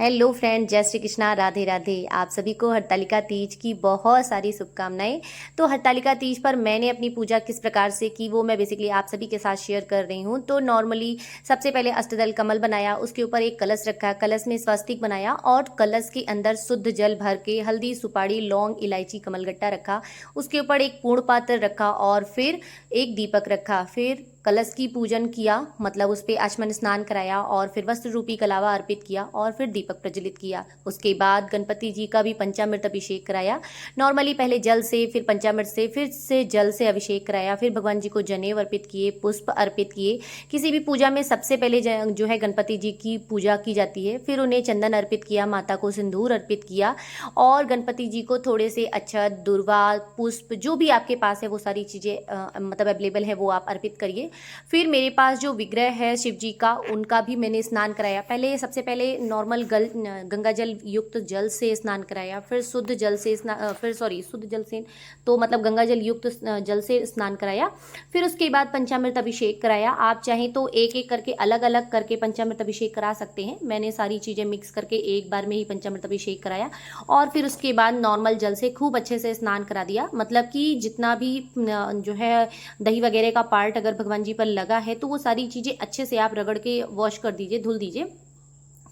Hello friend, जय श्री कृष्णा, राधे राधे। आप सभी को हरतालिका तीज की बहुत सारी शुभकामनाएं। तो हरतालिका तीज पर मैंने अपनी पूजा किस प्रकार से की वो मैं बेसिकली आप सभी के साथ शेयर कर रही हूँ। तो नॉर्मली सबसे पहले अष्टदल कमल बनाया, उसके ऊपर एक कलश रखा, कलश में स्वस्तिक बनाया और कलश के अंदर शुद्ध जल भर के हल्दी, सुपारी, लौंग, इलायची, कमलगट्टा रखा। उसके ऊपर एक पूर्ण पात्र रखा और फिर एक दीपक रखा। फिर कलश की पूजन किया, मतलब उस पर आचमन स्नान कराया और फिर वस्त्र रूपी कलावा अर्पित किया और फिर दीपक प्रज्वलित किया। उसके बाद गणपति जी का भी पंचामृत अभिषेक कराया। नॉर्मली पहले जल से, फिर पंचामृत से, फिर से जल से अभिषेक कराया। फिर भगवान जी को जनेऊ अर्पित किए, पुष्प अर्पित किए। किसी भी पूजा में सबसे पहले जो है गणपति जी की पूजा की जाती है। फिर उन्हें चंदन अर्पित किया, माता को सिंदूर अर्पित किया और गणपति जी को थोड़े से अक्षत, दुर्वा, पुष्प जो भी आपके पास है वो सारी चीज़ें मतलब अवेलेबल है वो आप अर्पित करिए। फिर मेरे पास जो विग्रह है शिव जी का, उनका भी मैंने स्नान कराया। पहले सबसे पहले नॉर्मल गंगा जल युक्त जल से स्नान कराया, फिर शुद्ध जल से शुद्ध जल से तो मतलब गंगा जल युक्त जल से स्नान कराया। फिर उसके बाद पंचामृत अभिषेक कराया। आप चाहें तो एक एक करके अलग अलग करके पंचामृत अभिषेक करा सकते हैं। मैंने सारी चीज़ें मिक्स करके एक बार में ही पंचामृत अभिषेक कराया और फिर उसके बाद नॉर्मल जल से खूब अच्छे से स्नान करा दिया। मतलब कि जितना भी जो है दही वगैरह का पार्ट अगर भगवान जी पर लगा है तो वो सारी चीज़ें अच्छे से आप रगड़ के वॉश कर दीजिए, धुल दीजिए।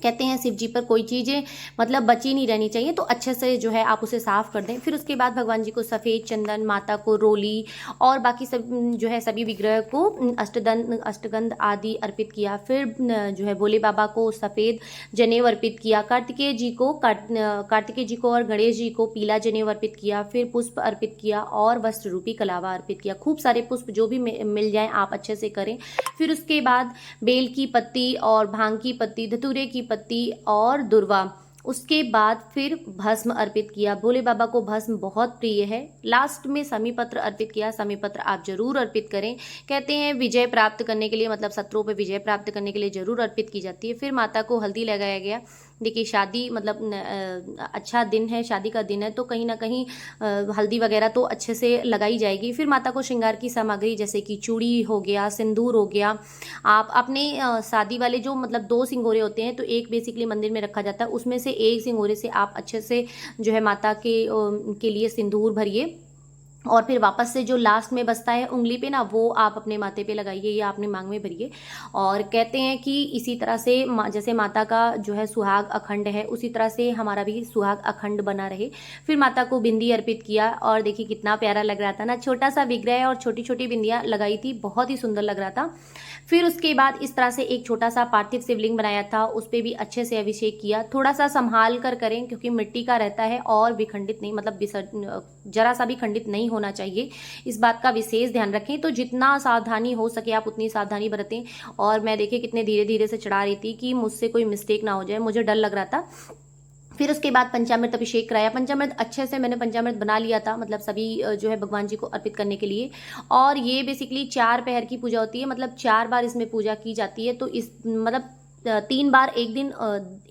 कहते हैं शिव जी पर कोई चीज़ें मतलब बची नहीं रहनी चाहिए, तो अच्छे से जो है आप उसे साफ कर दें। फिर उसके बाद भगवान जी को सफ़ेद चंदन, माता को रोली और बाकी सब जो है सभी विग्रह को अष्टगंध आदि अर्पित किया। फिर जो है भोले बाबा को सफ़ेद जनेऊ अर्पित किया। कार्तिकेय जी को और गणेश जी को पीला जनेऊ अर्पित किया। फिर पुष्प अर्पित किया और वस्त्र रूपी कलावा अर्पित किया। खूब सारे पुष्प जो भी मिल जाएं आप अच्छे से करें। फिर उसके बाद बेल की पत्ती और भांग की पत्ती, धतूरे की पत्ती और दुर्वा। उसके बाद फिर भस्म अर्पित किया। भोले बाबा को भस्म बहुत प्रिय है। लास्ट में समी पत्र अर्पित किया। समी पत्र आप जरूर अर्पित करें। कहते हैं विजय प्राप्त करने के लिए, मतलब शत्रुओं पर विजय प्राप्त करने के लिए जरूर अर्पित की जाती है। फिर माता को हल्दी लगाया गया। देखिए शादी मतलब अच्छा दिन है, शादी का दिन है, तो कहीं ना कहीं हल्दी वगैरह तो अच्छे से लगाई जाएगी। फिर माता को श्रृंगार की सामग्री जैसे कि चूड़ी हो गया, सिंदूर हो गया। आप अपने शादी वाले जो मतलब दो सिंगोरे होते हैं, तो एक बेसिकली मंदिर में रखा जाता है, उसमें से एक सिंगोरे से आप अच्छे से जो है माता के लिए सिंदूर भरिए और फिर वापस से जो लास्ट में बचता है उंगली पे ना, वो आप अपने माथे पे लगाइए या अपने मांग में भरिए। और कहते हैं कि इसी तरह से जैसे माता का जो है सुहाग अखंड है, उसी तरह से हमारा भी सुहाग अखंड बना रहे। फिर माता को बिंदी अर्पित किया और देखिए कितना प्यारा लग रहा था ना, छोटा सा विग्रह और छोटी छोटी बिंदियाँ लगाई थी, बहुत ही सुंदर लग रहा था। फिर उसके बाद इस तरह से एक छोटा सा पार्थिव शिवलिंग बनाया था, उस पर भी अच्छे से अभिषेक किया। थोड़ा सा संभाल कर करें क्योंकि मिट्टी का रहता है और विखंडित नहीं, मतलब जरा सा भी खंडित नहीं होना चाहिए। इस बात का विशेष ध्यान रखें। तो जितना सावधानी हो सके आप उतनी सावधानी बरतें। और मैं देखिए कितने धीरे धीरे से चढ़ा रही थी कि मुझसे कोई मिस्टेक ना हो जाए, मुझे डर लग रहा था। फिर उसके बाद पंचामृत अभिषेक कराया। पंचामृत अच्छे से मैंने पंचामृत बना लिया था, मतलब सभी जो है भगवान जी को अर्पित करने के लिए। और ये बेसिकली 4 पहर की पूजा होती है, मतलब 4 बार इसमें पूजा की जाती है। तो इस मतलब 3 बार एक दिन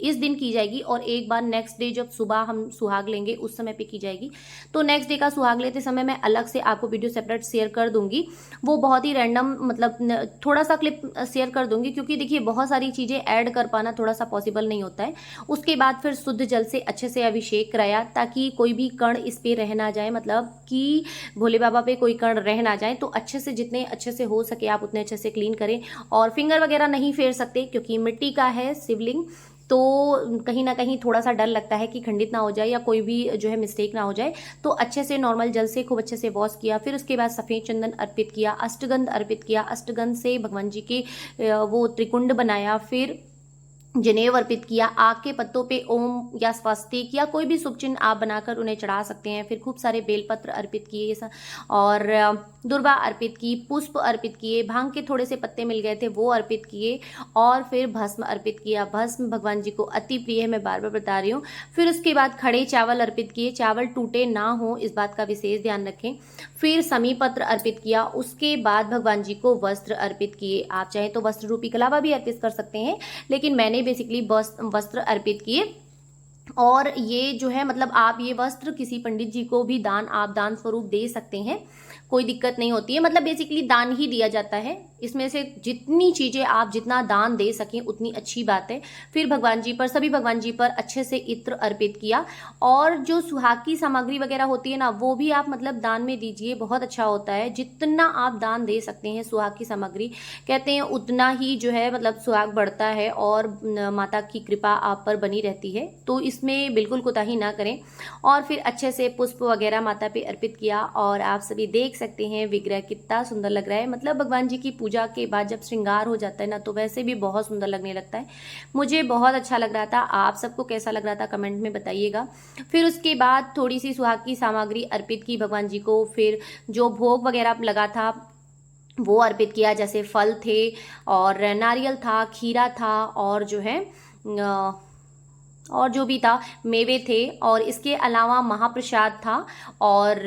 इस दिन की जाएगी और एक बार नेक्स्ट डे जब सुबह हम सुहाग लेंगे उस समय पे की जाएगी। तो नेक्स्ट डे का सुहाग लेते समय मैं अलग से आपको वीडियो सेपरेट शेयर कर दूंगी। वो बहुत ही रैंडम मतलब थोड़ा सा क्लिप शेयर कर दूंगी, क्योंकि देखिए बहुत सारी चीज़ें ऐड कर पाना थोड़ा सा पॉसिबल नहीं होता है। उसके बाद फिर शुद्ध जल से अच्छे से अभिषेक कराया ताकि कोई भी कण इस पे रह ना जाए, मतलब कि भोले बाबा पे कोई कण रह ना जाए। तो अच्छे से जितने अच्छे से हो सके आप उतने अच्छे से क्लीन करें। और फिंगर वगैरह नहीं फेर सकते क्योंकि मिट्टी का है शिवलिंग, तो कहीं ना कहीं थोड़ा सा डर लगता है कि खंडित ना हो जाए या कोई भी जो है मिस्टेक ना हो जाए। तो अच्छे से नॉर्मल जल से खूब अच्छे से वॉश किया। फिर उसके बाद सफ़ेद चंदन अर्पित किया, अष्टगंध अर्पित किया। अष्टगंध से भगवान जी के वो त्रिकुंड बनाया। फिर जनेऊ अर्पित किया। आग के पत्तों पे ओम या स्वस्तिक या कोई भी शुभ चिन्ह आप बनाकर उन्हें चढ़ा सकते हैं। फिर खूब सारे बेलपत्र अर्पित किए और दुर्वा अर्पित की, पुष्प अर्पित किए, भांग के थोड़े से पत्ते मिल गए थे वो अर्पित किए और फिर भस्म अर्पित किया। भस्म भगवान जी को अति प्रिय है, मैं बार बार बता रही हूँ। फिर उसके बाद खड़े चावल अर्पित किए, चावल टूटे ना हो इस बात का विशेष ध्यान रखें। फिर समी पत्र अर्पित किया। उसके बाद भगवान जी को वस्त्र अर्पित किए। आप चाहे तो वस्त्र रूपी कलावा भी अर्पित कर सकते हैं, लेकिन मैंने बेसिकली वस्त्र अर्पित किए। और ये जो है मतलब आप ये वस्त्र किसी पंडित जी को भी आप दान स्वरूप दे सकते हैं, कोई दिक्कत नहीं होती है। मतलब बेसिकली दान ही दिया जाता है, इसमें से जितनी चीज़ें आप जितना दान दे सकें उतनी अच्छी बात है। फिर भगवान जी पर, सभी भगवान जी पर अच्छे से इत्र अर्पित किया। और जो सुहाग की सामग्री वगैरह होती है ना, वो भी आप मतलब दान में दीजिए, बहुत अच्छा होता है। जितना आप दान दे सकते हैं सुहाग की सामग्री, कहते हैं उतना ही जो है मतलब सुहाग बढ़ता है और माता की कृपा आप पर बनी रहती है। तो इसमें बिल्कुल कोताही ना करें। और फिर अच्छे से पुष्प वगैरह माता पे अर्पित किया, और आप सभी देख सकते हैं विग्रह कितना सुंदर लग रहा है। मतलब भगवान जी की पूजा के बाद जब श्रृंगार हो जाता है ना, तो वैसे भी बहुत सुंदर लगने लगता है। मुझे बहुत अच्छा लग रहा था, आप सबको कैसा लग रहा था कमेंट में बताइएगा। फिर उसके बाद थोड़ी सी सुहाग की सामग्री अर्पित की भगवान जी को। फिर जो भोग वगैरह लगा था वो अर्पित किया, जैसे फल थे और नारियल था, खीरा था, और जो है और जो भी था मेवे थे, और इसके अलावा महाप्रसाद था और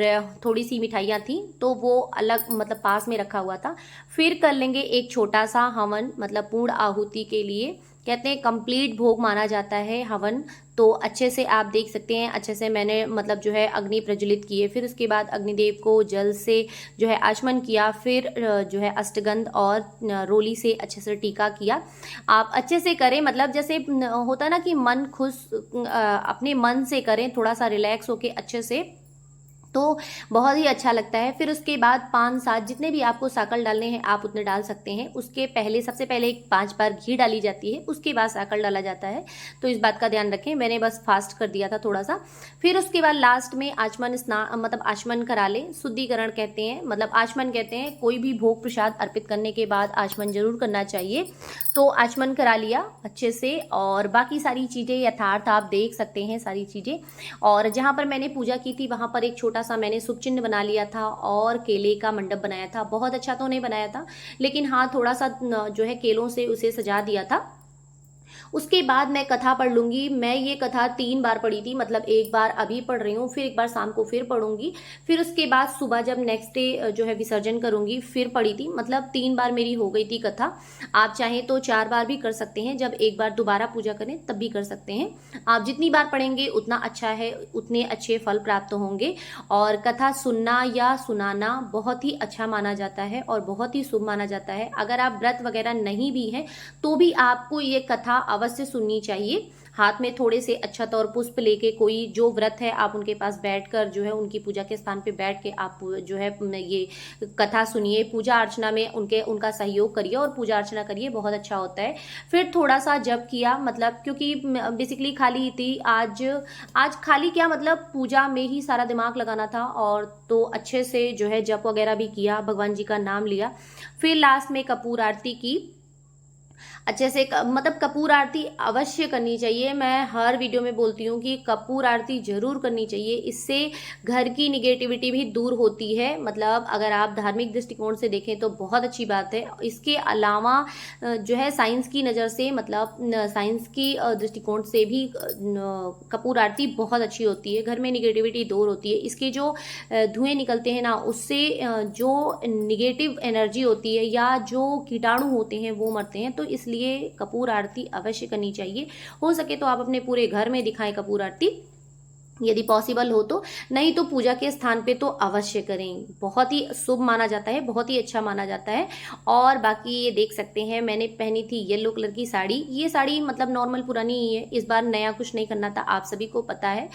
थोड़ी सी मिठाइयाँ थी, तो वो अलग मतलब पास में रखा हुआ था। फिर कर लेंगे एक छोटा सा हवन, मतलब पूर्ण आहुति के लिए। कहते हैं कंप्लीट भोग माना जाता है हवन। तो अच्छे से आप देख सकते हैं, अच्छे से मैंने मतलब जो है अग्नि प्रज्वलित किए। फिर उसके बाद अग्निदेव को जल से जो है आचमन किया। फिर जो है अष्टगंध और रोली से अच्छे से टीका किया। आप अच्छे से करें, मतलब जैसे होता है ना कि मन खुश, अपने मन से करें, थोड़ा सा रिलैक्स होके अच्छे से, तो बहुत ही अच्छा लगता है। फिर उसके बाद 5-7 जितने भी आपको साकल डालने हैं आप उतने डाल सकते हैं। उसके पहले सबसे पहले 5 बार घी डाली जाती है, उसके बाद साकल डाला जाता है। तो इस बात का ध्यान रखें, मैंने बस फास्ट कर दिया था थोड़ा सा। फिर उसके बाद लास्ट में आचमन स्नान, मतलब आचमन करा लें, शुद्धिकरण कहते हैं, मतलब आचमन कहते हैं कोई भी भोग प्रसाद अर्पित करने के बाद आचमन जरूर करना चाहिए। तो आचमन करा लिया अच्छे से, और बाकी सारी चीज़ें यथार्थ आप देख सकते हैं सारी चीज़ें। और जहाँ पर मैंने पूजा की थी वहाँ पर एक छोटा सा मैंने शुभ चिन्ह बना लिया था और केले का मंडप बनाया था। बहुत अच्छा तो नहीं बनाया था, लेकिन हाँ थोड़ा सा जो है केलों से उसे सजा दिया था। उसके बाद मैं कथा पढ़ लूँगी। मैं ये कथा 3 बार पढ़ी थी, मतलब एक बार अभी पढ़ रही हूँ, फिर एक बार शाम को फिर पढ़ूंगी। फिर उसके बाद सुबह जब नेक्स्ट डे जो है विसर्जन करूँगी फिर पढ़ी थी, मतलब 3 बार मेरी हो गई थी कथा। आप चाहें तो 4 बार भी कर सकते हैं, जब एक बार दोबारा पूजा करें तब भी कर सकते हैं। आप जितनी बार पढ़ेंगे उतना अच्छा है, उतने अच्छे फल प्राप्त होंगे। और कथा सुनना या सुनाना बहुत ही अच्छा माना जाता है और बहुत ही शुभ माना जाता है। अगर आप व्रत वगैरह नहीं भी हैं तो भी आपको ये कथा अवश्य सुननी चाहिए। हाथ में थोड़े से अक्षत और पुष्प लेके, कोई जो व्रत है आप उनके पास बैठकर जो है उनकी पूजा के स्थान पे बैठ के आप जो है ये कथा सुनिए, पूजा अर्चना में उनका सहयोग करिए और पूजा अर्चना करिए, बहुत अच्छा होता है। फिर थोड़ा सा जप किया, मतलब क्योंकि बेसिकली खाली थी आज खाली क्या, मतलब पूजा में ही सारा दिमाग लगाना था। और तो अच्छे से जो है जप वगैरह भी किया, भगवान जी का नाम लिया। फिर लास्ट में कपूर आरती की अच्छे से। मतलब कपूर आरती अवश्य करनी चाहिए। मैं हर वीडियो में बोलती हूँ कि कपूर आरती जरूर करनी चाहिए, इससे घर की निगेटिविटी भी दूर होती है। मतलब अगर आप धार्मिक दृष्टिकोण से देखें तो बहुत अच्छी बात है। इसके अलावा जो है साइंस की नज़र से, मतलब साइंस की दृष्टिकोण से भी कपूर आरती बहुत अच्छी होती है, घर में निगेटिविटी दूर होती है। इसके जो धुएं निकलते हैं ना, उससे जो निगेटिव एनर्जी होती है या जो कीटाणु होते हैं वो मरते हैं। तो इसलिए कपूर आरती अवश्य करनी चाहिए। हो सके तो आप अपने पूरे घर में दिखाएं कपूर आरती, यदि पॉसिबल हो तो। नहीं तो पूजा के स्थान पे तो अवश्य करें, बहुत ही शुभ माना जाता है, बहुत ही अच्छा माना जाता है। और बाकी ये देख सकते हैं मैंने पहनी थी येलो कलर की साड़ी। ये साड़ी मतलब नॉर्मल पुरानी ही है, इस बार नया कुछ नहीं करना था, आप सभी को पता है।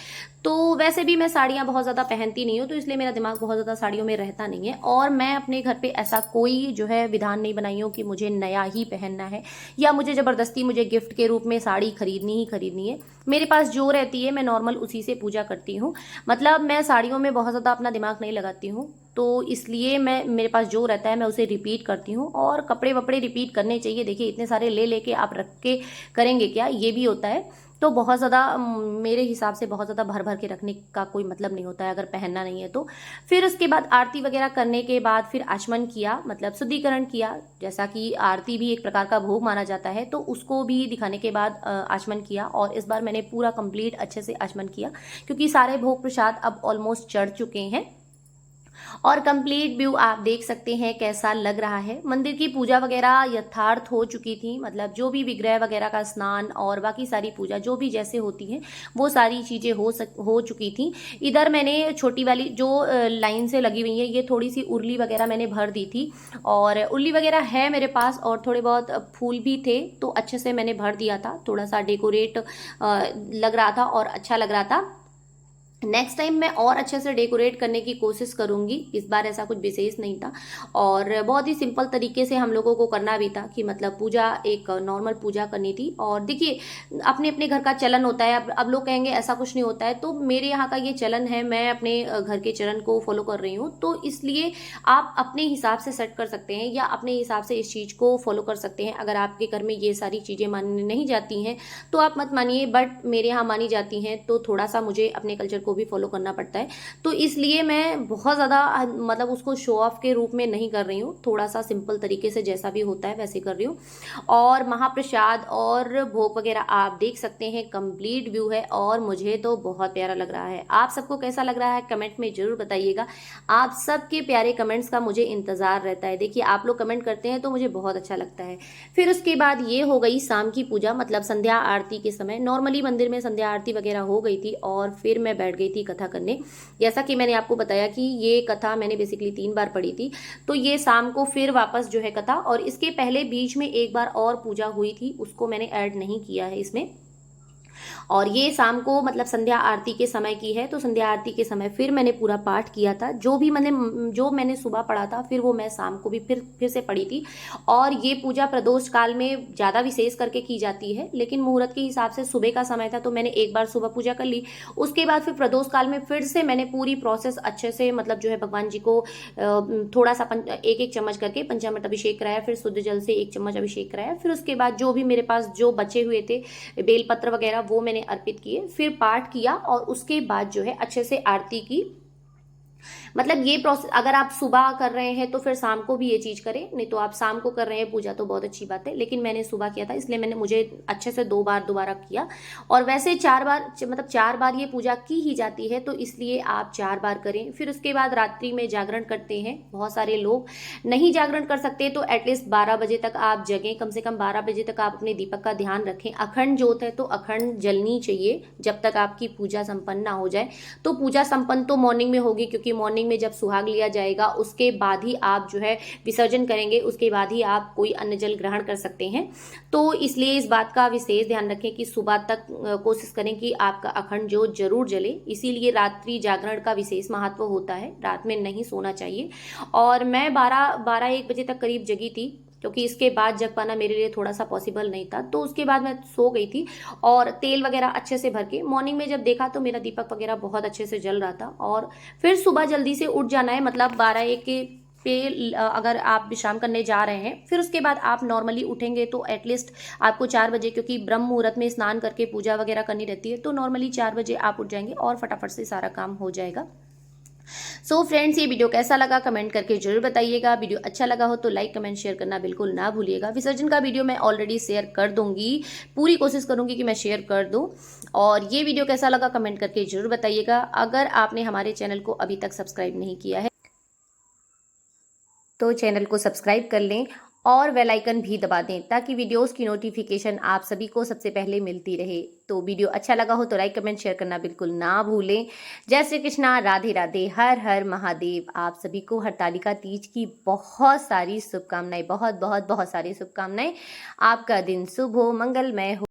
तो वैसे भी मैं साड़ियाँ बहुत ज़्यादा पहनती नहीं हूँ, तो इसलिए मेरा दिमाग बहुत ज़्यादा साड़ियों में रहता नहीं है। और मैं अपने घर पे ऐसा कोई जो है विधान नहीं बनाई हूँ कि मुझे नया ही पहनना है या मुझे ज़बरदस्ती मुझे गिफ्ट के रूप में साड़ी खरीदनी ही खरीदनी है। मेरे पास जो रहती है मैं नॉर्मल उसी से पूजा करती हूँ। मतलब मैं साड़ियों में बहुत ज़्यादा अपना दिमाग नहीं लगाती हूँ, तो इसलिए मैं मेरे पास जो रहता है मैं उसे रिपीट करती हूँ। और कपड़े वपड़े रिपीट करने चाहिए, देखिए इतने सारे ले लेके आप रख के करेंगे क्या, ये भी होता है। तो बहुत ज़्यादा मेरे हिसाब से बहुत ज़्यादा भर भर के रखने का कोई मतलब नहीं होता है अगर पहनना नहीं है तो। फिर उसके बाद आरती वगैरह करने के बाद फिर आचमन किया, मतलब शुद्धिकरण किया। जैसा कि आरती भी एक प्रकार का भोग माना जाता है, तो उसको भी दिखाने के बाद आचमन किया। और इस बार मैंने पूरा कंप्लीट अच्छे से आचमन किया, क्योंकि सारे भोग प्रसाद अब ऑलमोस्ट चढ़ चुके हैं। और कंप्लीट व्यू आप देख सकते हैं कैसा लग रहा है। मंदिर की पूजा वगैरह यथार्थ हो चुकी थी, मतलब जो भी विग्रह वगैरह का स्नान और बाकी सारी पूजा जो भी जैसे होती हैं वो सारी चीज़ें हो चुकी थी। इधर मैंने छोटी वाली जो लाइन से लगी हुई है ये थोड़ी सी उर्ली वगैरह मैंने भर दी थी, और उर्ली वगैरह है मेरे पास और थोड़े बहुत फूल भी थे तो अच्छे से मैंने भर दिया था। थोड़ा सा डेकोरेट लग रहा था और अच्छा लग रहा था। नेक्स्ट टाइम मैं और अच्छे से डेकोरेट करने की कोशिश करूंगी। इस बार ऐसा कुछ विशेष नहीं था और बहुत ही सिंपल तरीके से हम लोगों को करना भी था कि मतलब पूजा एक नॉर्मल पूजा करनी थी। और देखिए अपने अपने घर का चलन होता है, अब लोग कहेंगे ऐसा कुछ नहीं होता है, तो मेरे यहाँ का ये चलन है, मैं अपने घर के चलन को फॉलो कर रही हूँ, तो इसलिए आप अपने हिसाब से सेट कर सकते हैं या अपने हिसाब से इस चीज़ को फॉलो कर सकते हैं। अगर आपके घर में ये सारी चीज़ें मानने नहीं जाती हैं तो आप मत मानिए, बट मेरे यहाँ मानी जाती हैं तो थोड़ा सा मुझे अपने कल्चर को भी फॉलो करना पड़ता है। तो इसलिए मैं बहुत ज़्यादा मतलब उसको शो ऑफ के रूप में नहीं कर रही हूँ, थोड़ा सा सिंपल तरीके से जैसा भी होता है वैसे कर रही हूँ। और महाप्रसाद और भोग वगैरह आप देख सकते हैं, कंप्लीट व्यू है और मुझे तो बहुत प्यारा लग रहा है। आप सबको कैसा लग रहा है कमेंट में जरूर बताइएगा। आप सबके प्यारे कमेंट्स का मुझे इंतजार रहता है। देखिए आप लोग कमेंट करते हैं तो मुझे बहुत अच्छा लगता है। फिर उसके बाद ये हो गई शाम की पूजा, मतलब संध्या आरती के समय नॉर्मली मंदिर में संध्या आरती वगैरह हो गई थी और फिर मैं बैठ गई थी कथा करने। जैसा कि मैंने आपको बताया कि ये कथा मैंने बेसिकली 3 बार पढ़ी थी, तो ये शाम को फिर वापस जो है कथा, और इसके पहले बीच में एक बार और पूजा हुई थी उसको मैंने ऐड नहीं किया है इसमें। और ये शाम को मतलब संध्या आरती के समय की है, तो संध्या आरती के समय फिर मैंने पूरा पाठ किया था। जो मैंने सुबह पढ़ा था फिर वो मैं शाम को भी फिर से पढ़ी थी। और ये पूजा प्रदोष काल में ज़्यादा विशेष करके की जाती है, लेकिन मुहूर्त के हिसाब से सुबह का समय था तो मैंने एक बार सुबह पूजा कर ली। उसके बाद फिर प्रदोष काल में फिर से मैंने पूरी प्रोसेस अच्छे से मतलब जो है भगवान जी को थोड़ा सा एक एक चम्मच करके पंचामृत अभिषेक कराया, फिर शुद्ध जल से 1 चम्मच अभिषेक कराया। फिर उसके बाद जो भी मेरे पास जो बचे हुए थे बेलपत्र वगैरह वो मैंने अर्पित किए, फिर पाठ किया और उसके बाद जो है अच्छे से आरती की। मतलब ये प्रोसेस अगर आप सुबह कर रहे हैं तो फिर शाम को भी ये चीज़ करें, नहीं तो आप शाम को कर रहे हैं पूजा तो बहुत अच्छी बात है, लेकिन मैंने सुबह किया था इसलिए मैंने मुझे अच्छे से 2 बार दोबारा किया। और वैसे 4 बार मतलब 4 बार ये पूजा की ही जाती है तो इसलिए आप 4 बार करें। फिर उसके बाद रात्रि में जागरण करते हैं बहुत सारे लोग, नहीं जागरण कर सकते तो एटलीस्ट 12 बजे तक आप जगें, कम से कम 12 बजे तक आप अपने दीपक का ध्यान रखें। अखंड जोत है तो अखंड जलनी चाहिए जब तक आपकी पूजा संपन्न ना हो जाए। तो पूजा संपन्न तो मॉर्निंग में होगी, क्योंकि मॉर्निंग में जब सुहाग लिया जाएगा उसके बाद ही आप जो है विसर्जन करेंगे, उसके बाद ही आप कोई अन्न जल ग्रहण कर सकते हैं। तो इसलिए इस बात का विशेष ध्यान रखें कि सुबह तक कोशिश करें कि आपका अखंड ज्योत जरूर जले। इसीलिए रात्रि जागरण का विशेष महत्व होता है, रात में नहीं सोना चाहिए। और मैं 12-1 बजे तक करीब जगी थी, क्योंकि इसके बाद जग पाना मेरे लिए थोड़ा सा पॉसिबल नहीं था, तो उसके बाद मैं सो गई थी। और तेल वगैरह अच्छे से भर के मॉर्निंग में जब देखा तो मेरा दीपक वगैरह बहुत अच्छे से जल रहा था। और फिर सुबह जल्दी से उठ जाना है, मतलब 12-1 के पे अगर आप विश्राम करने जा रहे हैं, फिर उसके बाद आप नॉर्मली उठेंगे तो एटलीस्ट आपको 4 बजे, क्योंकि ब्रह्म मुहूर्त में स्नान करके पूजा वगैरह करनी रहती है, तो नॉर्मली 4 बजे आप उठ जाएंगे और फटाफट से सारा काम हो जाएगा। सो फ्रेंड्स, ये वीडियो कैसा लगा कमेंट करके जरूर बताइएगा। वीडियो अच्छा लगा हो तो लाइक कमेंट शेयर करना बिल्कुल ना भूलिएगा। विसर्जन का वीडियो मैं ऑलरेडी शेयर कर दूंगी, पूरी कोशिश करूंगी कि मैं शेयर कर दूं। और ये वीडियो कैसा लगा कमेंट करके जरूर बताइएगा। अगर आपने हमारे चैनल को अभी तक सब्सक्राइब नहीं किया है तो चैनल को सब्सक्राइब कर लें और बेल आइकन भी दबा दें ताकि वीडियोस की नोटिफिकेशन आप सभी को सबसे पहले मिलती रहे। तो वीडियो अच्छा लगा हो तो लाइक कमेंट शेयर करना बिल्कुल ना भूलें। जय श्री कृष्णा, राधे राधे, हर हर महादेव। आप सभी को हरतालिका तीज की बहुत सारी शुभकामनाएं, बहुत बहुत बहुत सारी शुभकामनाएं। आपका दिन शुभ हो, मंगलमय हो।